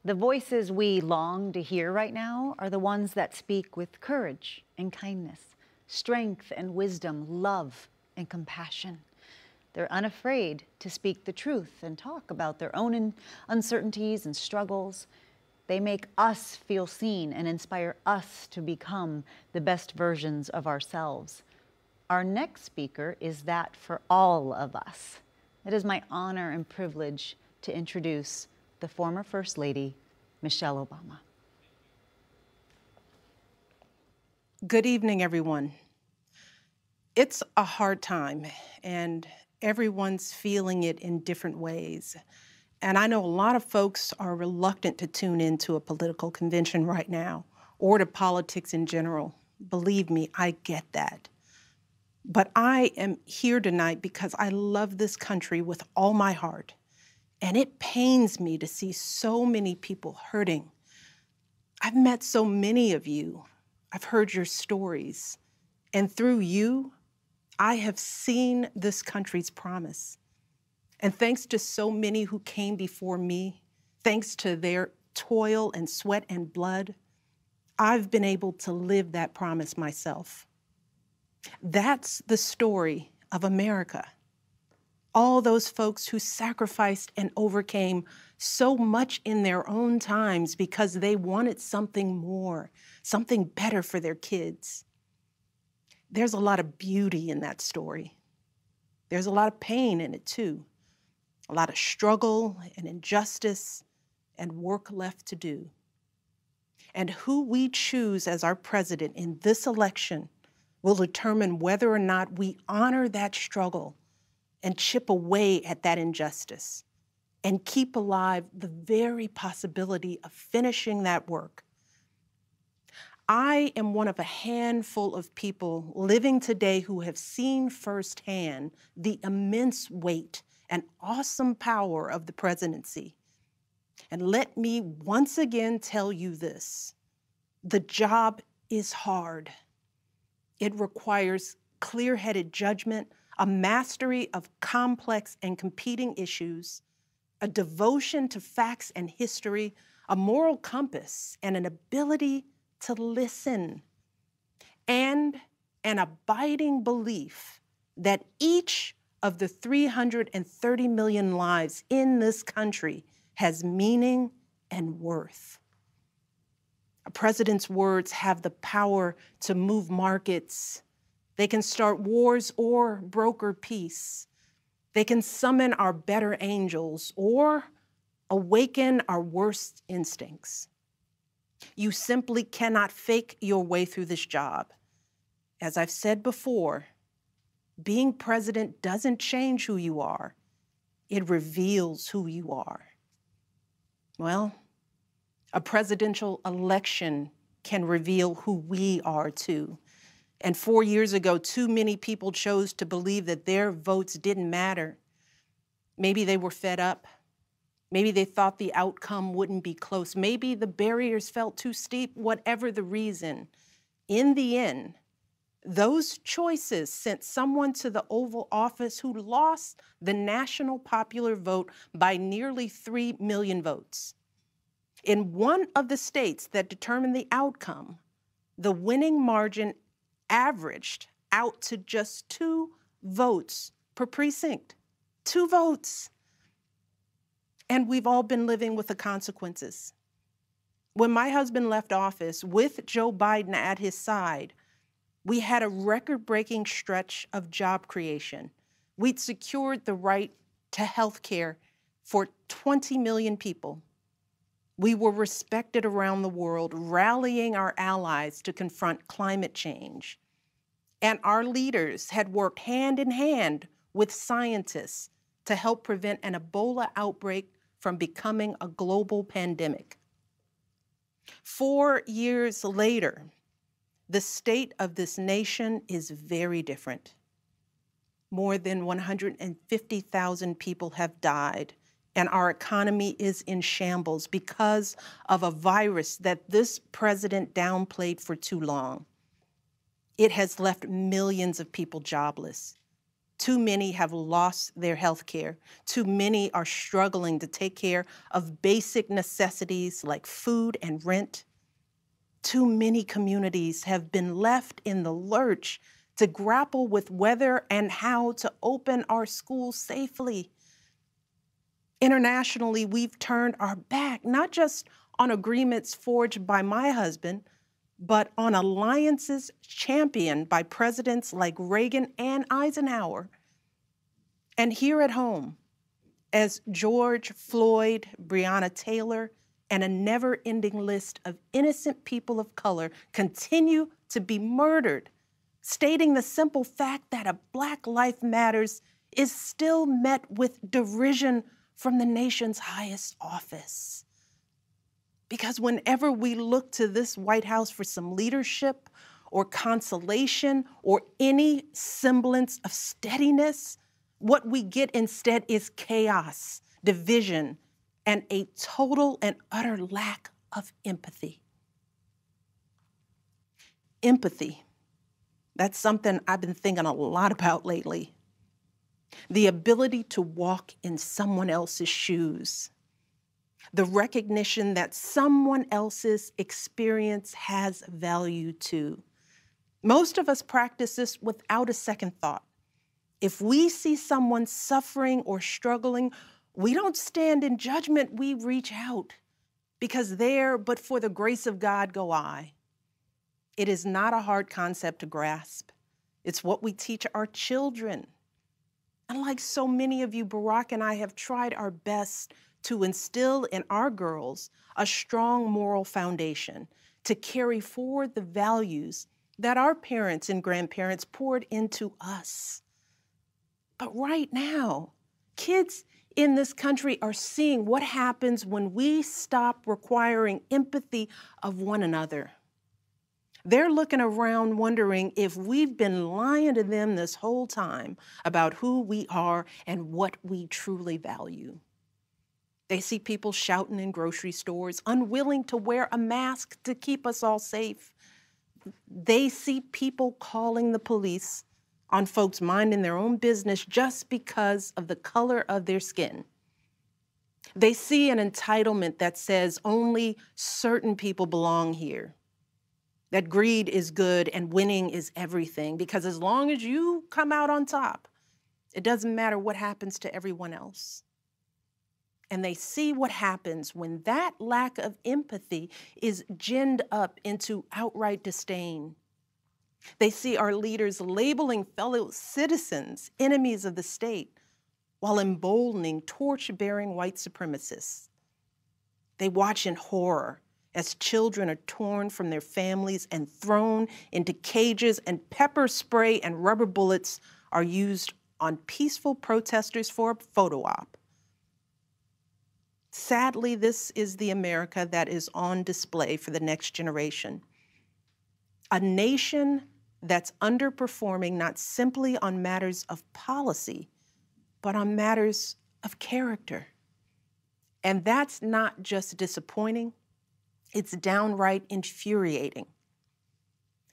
The voices we long to hear right now are the ones that speak with courage and kindness, strength and wisdom, love and compassion. They're unafraid to speak the truth and talk about their own uncertainties and struggles. They make us feel seen and inspire us to become the best versions of ourselves. Our next speaker is that for all of us. It is my honor and privilege to introduce the former First Lady, Michelle Obama. Good evening, everyone. It's a hard time, and everyone's feeling it in different ways. And I know a lot of folks are reluctant to tune into a political convention right now, or to politics in general. Believe me, I get that. But I am here tonight because I love this country with all my heart. And it pains me to see so many people hurting. I've met so many of you. I've heard your stories. And through you, I have seen this country's promise. And thanks to so many who came before me, thanks to their toil and sweat and blood, I've been able to live that promise myself. That's the story of America. All those folks who sacrificed and overcame so much in their own times because they wanted something more, something better for their kids. There's a lot of beauty in that story. There's a lot of pain in it too. A lot of struggle and injustice and work left to do. And who we choose as our president in this election will determine whether or not we honor that struggle and chip away at that injustice and keep alive the very possibility of finishing that work. I am one of a handful of people living today who have seen firsthand the immense weight and awesome power of the presidency. And let me once again tell you this: the job is hard. It requires clear-headed judgment, a mastery of complex and competing issues, a devotion to facts and history, a moral compass, and an ability to listen, and an abiding belief that each of the 330 million lives in this country has meaning and worth. A president's words have the power to move markets. They can start wars or broker peace. They can summon our better angels or awaken our worst instincts. You simply cannot fake your way through this job. As I've said before, being president doesn't change who you are. It reveals who you are. Well, a presidential election can reveal who we are too. And 4 years ago, too many people chose to believe that their votes didn't matter. Maybe they were fed up. Maybe they thought the outcome wouldn't be close. Maybe the barriers felt too steep, whatever the reason. In the end, those choices sent someone to the Oval Office who lost the national popular vote by nearly 3 million votes. In one of the states that determined the outcome, the winning margin averaged out to just 2 votes per precinct. 2 votes. And we've all been living with the consequences. When my husband left office with Joe Biden at his side, we had a record-breaking stretch of job creation. We'd secured the right to health care for 20 million people. We were respected around the world, rallying our allies to confront climate change. And our leaders had worked hand in hand with scientists to help prevent an Ebola outbreak from becoming a global pandemic. 4 years later, the state of this nation is very different. More than 150,000 people have died, and our economy is in shambles because of a virus that this president downplayed for too long. It has left millions of people jobless. Too many have lost their health care. Too many are struggling to take care of basic necessities like food and rent. Too many communities have been left in the lurch to grapple with whether and how to open our schools safely. Internationally, we've turned our back, not just on agreements forged by my husband, but on alliances championed by presidents like Reagan and Eisenhower. And here at home, as George Floyd, Breonna Taylor, and a never-ending list of innocent people of color continue to be murdered, stating the simple fact that a Black life matters is still met with derision from the nation's highest office. Because whenever we look to this White House for some leadership or consolation or any semblance of steadiness, what we get instead is chaos, division, and a total and utter lack of empathy. Empathy, that's something I've been thinking a lot about lately. The ability to walk in someone else's shoes. The recognition that someone else's experience has value too. Most of us practice this without a second thought. If we see someone suffering or struggling, we don't stand in judgment, we reach out. Because there, but for the grace of God, go I. It is not a hard concept to grasp. It's what we teach our children. And like so many of you, Barack and I have tried our best to instill in our girls a strong moral foundation to carry forward the values that our parents and grandparents poured into us. But right now, kids in this country are seeing what happens when we stop requiring empathy of one another. They're looking around wondering if we've been lying to them this whole time about who we are and what we truly value. They see people shouting in grocery stores, unwilling to wear a mask to keep us all safe. They see people calling the police on folks minding their own business just because of the color of their skin. They see an entitlement that says only certain people belong here, that greed is good and winning is everything, because as long as you come out on top, it doesn't matter what happens to everyone else. And they see what happens when that lack of empathy is ginned up into outright disdain. They see our leaders labeling fellow citizens enemies of the state while emboldening torch-bearing white supremacists. They watch in horror as children are torn from their families and thrown into cages, and pepper spray and rubber bullets are used on peaceful protesters for a photo op. Sadly, this is the America that is on display for the next generation. A nation that's underperforming not simply on matters of policy, but on matters of character. And that's not just disappointing, it's downright infuriating.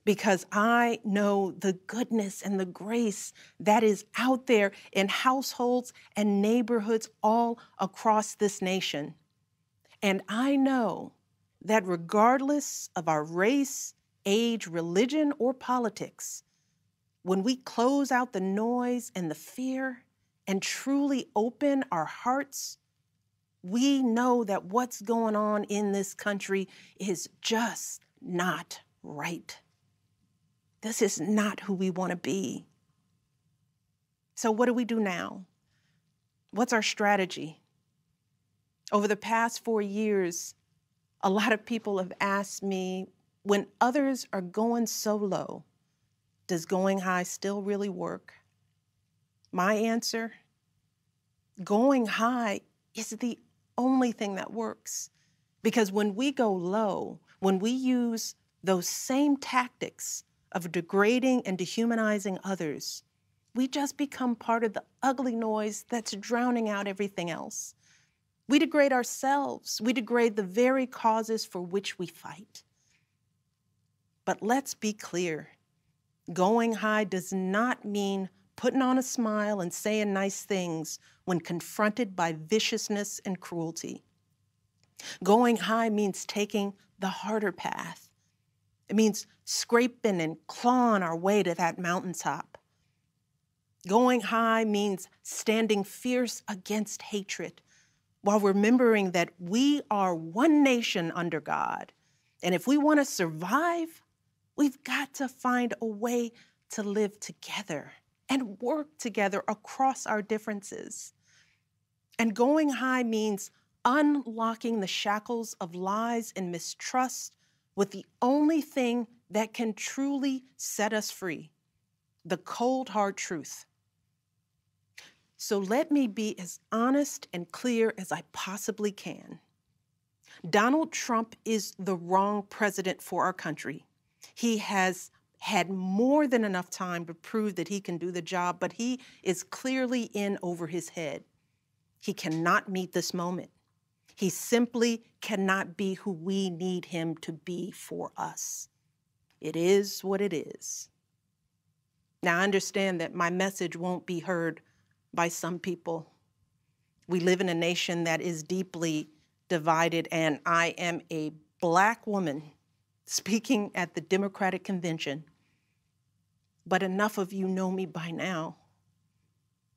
Because I know the goodness and the grace that is out there in households and neighborhoods all across this nation. And I know that regardless of our race, age, religion, or politics, when we close out the noise and the fear and truly open our hearts, we know that what's going on in this country is just not right. This is not who we want to be. So what do we do now? What's our strategy? Over the past 4 years, a lot of people have asked me, when others are going so low, does going high still really work? My answer, going high is the only thing that works. Because when we go low, when we use those same tactics of degrading and dehumanizing others, we just become part of the ugly noise that's drowning out everything else. We degrade ourselves. We degrade the very causes for which we fight. But let's be clear. Going high does not mean putting on a smile and saying nice things when confronted by viciousness and cruelty. Going high means taking the harder path. It means scraping and clawing our way to that mountaintop. Going high means standing fierce against hatred while remembering that we are one nation under God. And if we want to survive, we've got to find a way to live together and work together across our differences. And going high means unlocking the shackles of lies and mistrust with the only thing that can truly set us free, the cold, hard truth. So let me be as honest and clear as I possibly can. Donald Trump is the wrong president for our country. He has had more than enough time to prove that he can do the job, but he is clearly in over his head. He cannot meet this moment. He simply cannot be who we need him to be for us. It is what it is. Now, I understand that my message won't be heard by some people. We live in a nation that is deeply divided, and I am a Black woman speaking at the Democratic Convention. But enough of you know me by now.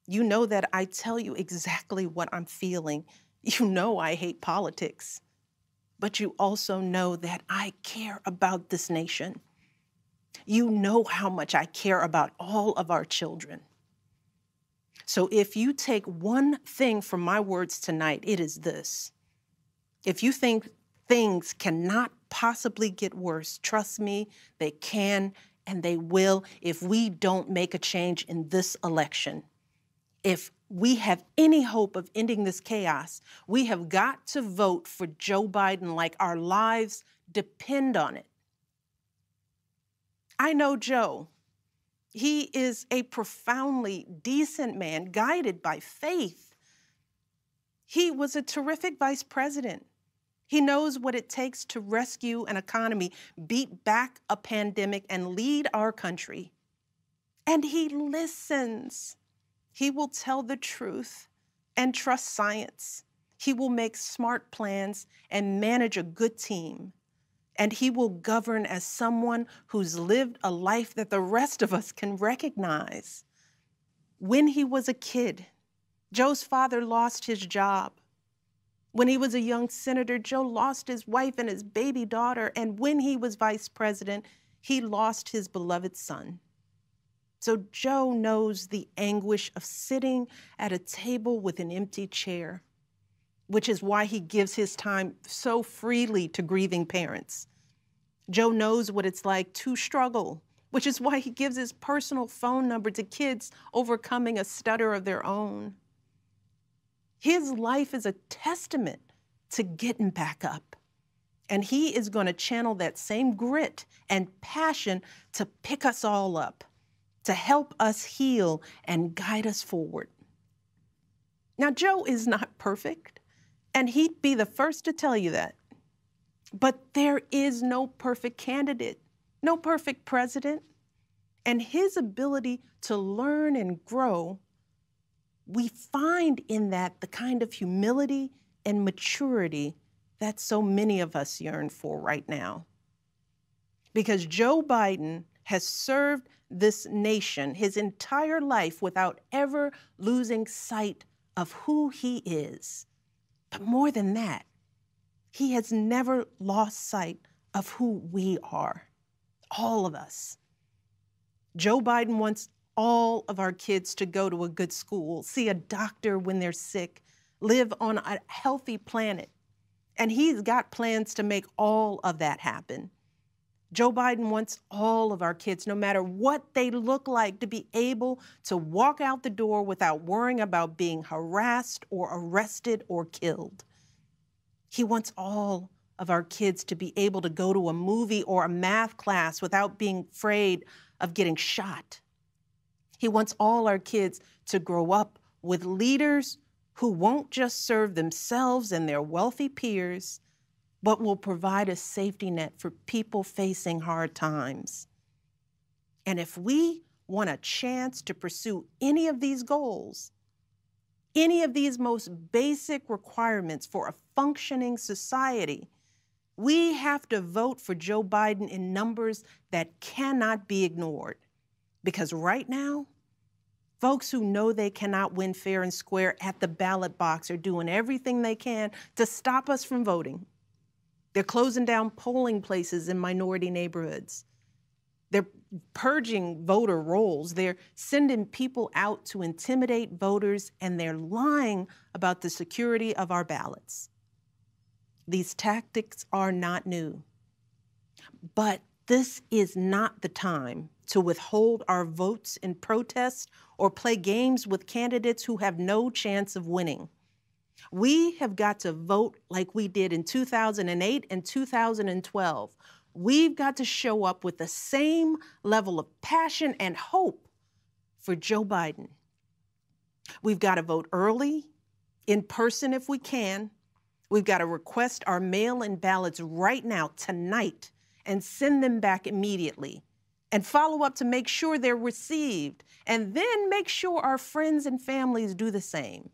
You know that I tell you exactly what I'm feeling. You know I hate politics, but you also know that I care about this nation. You know how much I care about all of our children. So if you take one thing from my words tonight, it is this. If you think things cannot possibly get worse, trust me, they can and they will if we don't make a change in this election. If we have any hope of ending this chaos, we have got to vote for Joe Biden like our lives depend on it. I know Joe. He is a profoundly decent man, guided by faith. He was a terrific vice president. He knows what it takes to rescue an economy, beat back a pandemic, and lead our country. And he listens. He will tell the truth and trust science. He will make smart plans and manage a good team. And he will govern as someone who's lived a life that the rest of us can recognize. When he was a kid, Joe's father lost his job. When he was a young senator, Joe lost his wife and his baby daughter. And when he was vice president, he lost his beloved son. So Joe knows the anguish of sitting at a table with an empty chair, which is why he gives his time so freely to grieving parents. Joe knows what it's like to struggle, which is why he gives his personal phone number to kids overcoming a stutter of their own. His life is a testament to getting back up. And he is going to channel that same grit and passion to pick us all up, to help us heal and guide us forward. Now, Joe is not perfect, and he'd be the first to tell you that. But there is no perfect candidate, no perfect president. And his ability to learn and grow, we find in that the kind of humility and maturity that so many of us yearn for right now. Because Joe Biden has served this nation his entire life without ever losing sight of who he is. But more than that, he has never lost sight of who we are, all of us. Joe Biden wants all of our kids to go to a good school, see a doctor when they're sick, live on a healthy planet. And he's got plans to make all of that happen. Joe Biden wants all of our kids, no matter what they look like, to be able to walk out the door without worrying about being harassed or arrested or killed. He wants all of our kids to be able to go to a movie or a math class without being afraid of getting shot. He wants all our kids to grow up with leaders who won't just serve themselves and their wealthy peers, but will provide a safety net for people facing hard times. And if we want a chance to pursue any of these goals, any of these most basic requirements for a functioning society, we have to vote for Joe Biden in numbers that cannot be ignored. Because right now, folks who know they cannot win fair and square at the ballot box are doing everything they can to stop us from voting. They're closing down polling places in minority neighborhoods. They're purging voter rolls. They're sending people out to intimidate voters, and they're lying about the security of our ballots. These tactics are not new. But this is not the time to withhold our votes in protest or play games with candidates who have no chance of winning. We have got to vote like we did in 2008 and 2012. We've got to show up with the same level of passion and hope for Joe Biden. We've got to vote early, in person if we can. We've got to request our mail-in ballots right now, tonight, and send them back immediately. And follow up to make sure they're received. And then make sure our friends and families do the same.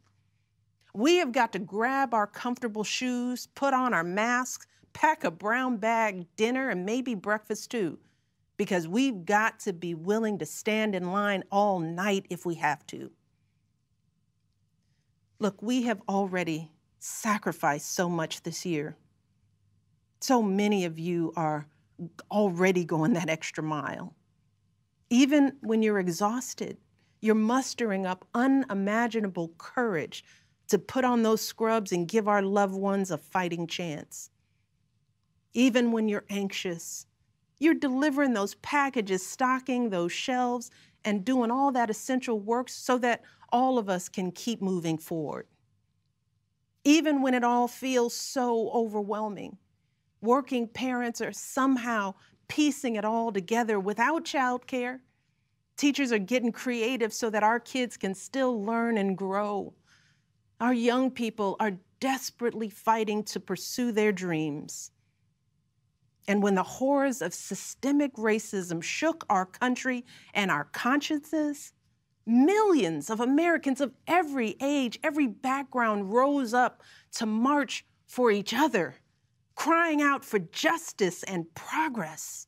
We have got to grab our comfortable shoes, put on our masks, pack a brown bag dinner, and maybe breakfast too, because we've got to be willing to stand in line all night if we have to. Look, we have already sacrificed so much this year. So many of you are already going that extra mile. Even when you're exhausted, you're mustering up unimaginable courage to put on those scrubs and give our loved ones a fighting chance. Even when you're anxious, you're delivering those packages, stocking those shelves, and doing all that essential work so that all of us can keep moving forward. Even when it all feels so overwhelming, working parents are somehow piecing it all together without childcare. Teachers are getting creative so that our kids can still learn and grow. Our young people are desperately fighting to pursue their dreams. And when the horrors of systemic racism shook our country and our consciences, millions of Americans of every age, every background rose up to march for each other, crying out for justice and progress.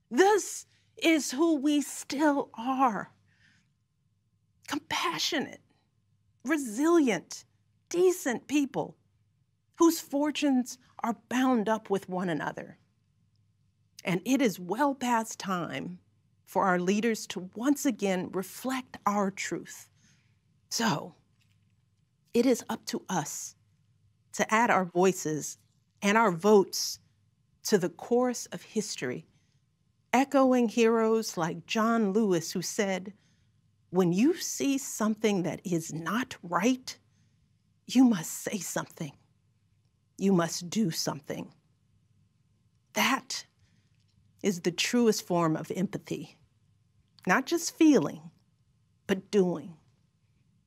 This is who we still are. Compassionate, resilient, decent people whose fortunes are bound up with one another. And it is well past time for our leaders to once again reflect our truth. So it is up to us to add our voices and our votes to the chorus of history, echoing heroes like John Lewis, who said, "When you see something that is not right, you must say something. You must do something." That is the truest form of empathy. Not just feeling, but doing.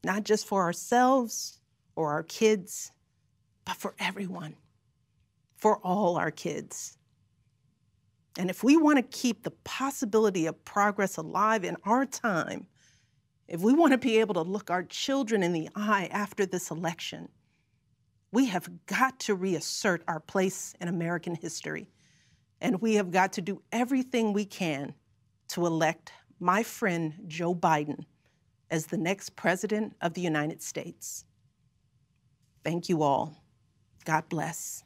Not just for ourselves or our kids, but for everyone, for all our kids. And if we want to keep the possibility of progress alive in our time, if we want to be able to look our children in the eye after this election, we have got to reassert our place in American history. And we have got to do everything we can to elect my friend Joe Biden as the next president of the United States. Thank you all. God bless.